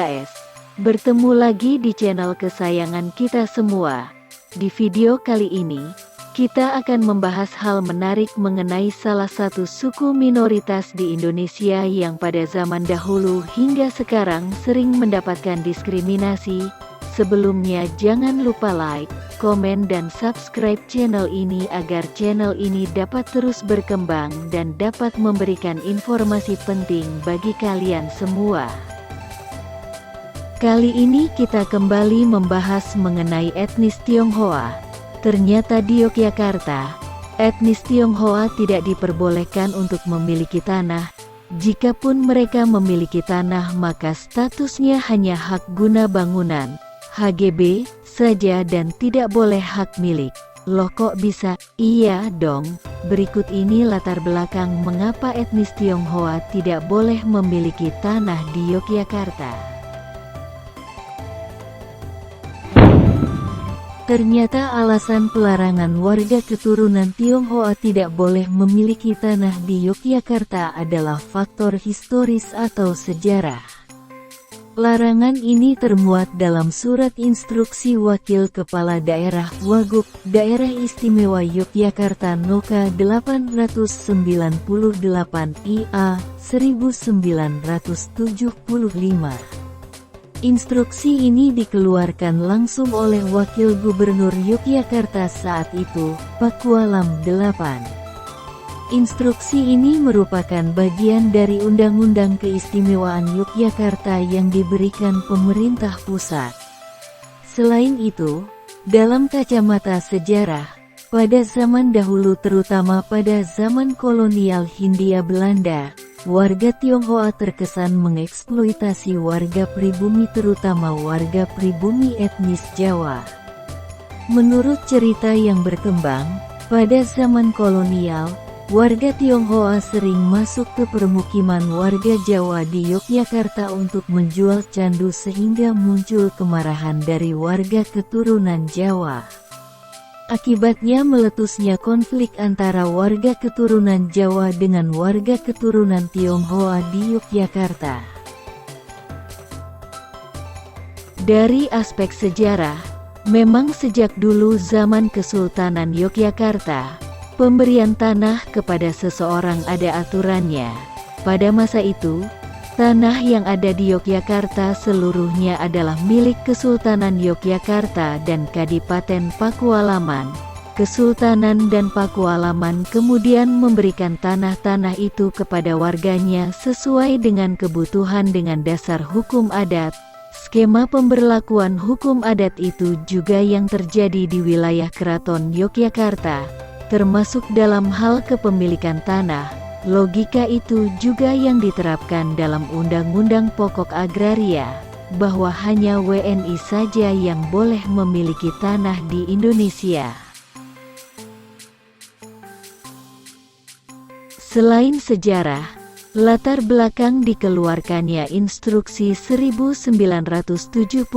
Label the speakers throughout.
Speaker 1: guys, bertemu lagi di channel kesayangan kita semua. Di video kali ini, kita akan membahas hal menarik mengenai salah satu suku minoritas di Indonesia yang pada zaman dahulu hingga sekarang sering mendapatkan diskriminasi. Sebelumnya jangan lupa like, komen dan subscribe channel ini agar channel ini dapat terus berkembang dan dapat memberikan informasi penting bagi kalian semua. Kali ini kita kembali membahas mengenai etnis Tionghoa. Ternyata di Yogyakarta, etnis Tionghoa tidak diperbolehkan untuk memiliki tanah. Jikapun mereka memiliki tanah maka statusnya hanya hak guna bangunan (HGB) saja dan tidak boleh hak milik. Loh kok bisa? Iya dong. Berikut ini latar belakang mengapa etnis Tionghoa tidak boleh memiliki tanah di Yogyakarta. Ternyata alasan pelarangan warga keturunan Tionghoa tidak boleh memiliki tanah di Yogyakarta adalah faktor historis atau sejarah. Larangan ini termuat dalam Surat Instruksi Wakil Kepala Daerah Wagub Daerah Istimewa Yogyakarta Noka 898 IA 1975. Instruksi ini dikeluarkan langsung oleh Wakil Gubernur Yogyakarta saat itu, Pakualam 8. Instruksi ini merupakan bagian dari Undang-Undang Keistimewaan Yogyakarta yang diberikan pemerintah pusat. Selain itu, dalam kacamata sejarah, pada zaman dahulu terutama pada zaman kolonial Hindia Belanda, warga Tionghoa terkesan mengeksploitasi warga pribumi terutama warga pribumi etnis Jawa. Menurut cerita yang berkembang, pada zaman kolonial, warga Tionghoa sering masuk ke permukiman warga Jawa di Yogyakarta untuk menjual candu sehingga muncul kemarahan dari warga keturunan Jawa. Akibatnya meletusnya konflik antara warga keturunan Jawa dengan warga keturunan Tionghoa di Yogyakarta. Dari aspek sejarah, memang sejak dulu zaman Kesultanan Yogyakarta, pemberian tanah kepada seseorang ada aturannya. Pada masa itu, tanah yang ada di Yogyakarta seluruhnya adalah milik Kesultanan Yogyakarta dan Kadipaten Pakualaman. Kesultanan dan Pakualaman kemudian memberikan tanah-tanah itu kepada warganya sesuai dengan kebutuhan dengan dasar hukum adat. Skema pemberlakuan hukum adat itu juga yang terjadi di wilayah Keraton Yogyakarta, termasuk dalam hal kepemilikan tanah. Logika itu juga yang diterapkan dalam Undang-Undang Pokok Agraria, bahwa hanya WNI saja yang boleh memiliki tanah di Indonesia. Selain sejarah, latar belakang dikeluarkannya Instruksi 1975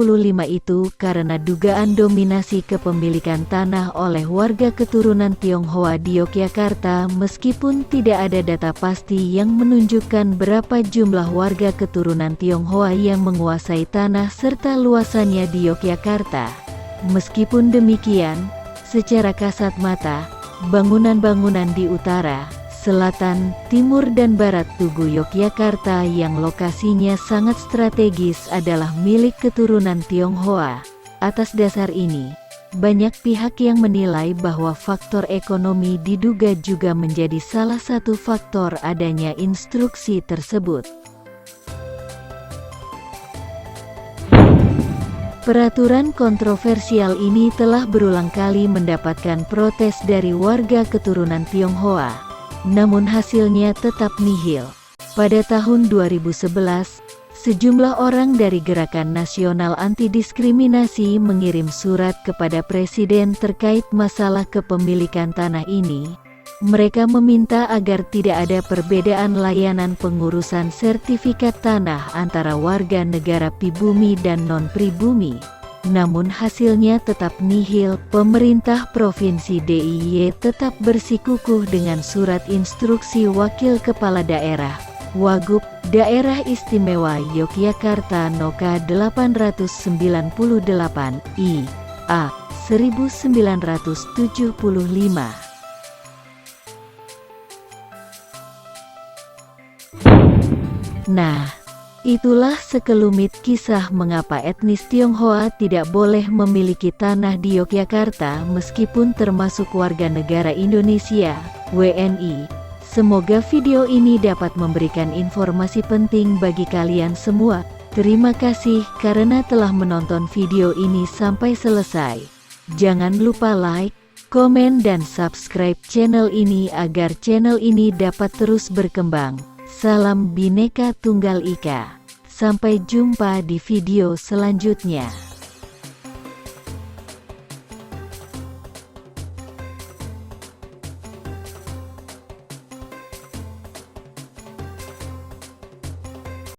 Speaker 1: itu karena dugaan dominasi kepemilikan tanah oleh warga keturunan Tionghoa di Yogyakarta meskipun tidak ada data pasti yang menunjukkan berapa jumlah warga keturunan Tionghoa yang menguasai tanah serta luasannya di Yogyakarta. Meskipun demikian, secara kasat mata, bangunan-bangunan di utara, selatan, timur dan barat Tugu Yogyakarta yang lokasinya sangat strategis adalah milik keturunan Tionghoa. Atas dasar ini, banyak pihak yang menilai bahwa faktor ekonomi diduga juga menjadi salah satu faktor adanya instruksi tersebut. Peraturan kontroversial ini telah berulang kali mendapatkan protes dari warga keturunan Tionghoa. Namun hasilnya tetap nihil. Pada tahun 2011, sejumlah orang dari Gerakan Nasional Anti Diskriminasi mengirim surat kepada Presiden terkait masalah kepemilikan tanah ini. Mereka meminta agar tidak ada perbedaan layanan pengurusan sertifikat tanah antara warga negara pribumi dan non-pribumi. Namun hasilnya tetap nihil. Pemerintah Provinsi DIY tetap bersikukuh dengan Surat Instruksi Wakil Kepala Daerah Wagub Daerah Istimewa Yogyakarta Noka 898 I.A. 1975. Nah, itulah sekelumit kisah mengapa etnis Tionghoa tidak boleh memiliki tanah di Yogyakarta meskipun termasuk warga negara Indonesia, WNI. Semoga video ini dapat memberikan informasi penting bagi kalian semua. Terima kasih karena telah menonton video ini sampai selesai. Jangan lupa like, komen dan subscribe channel ini agar channel ini dapat terus berkembang. Salam Bhinneka Tunggal Ika. Sampai jumpa di video selanjutnya.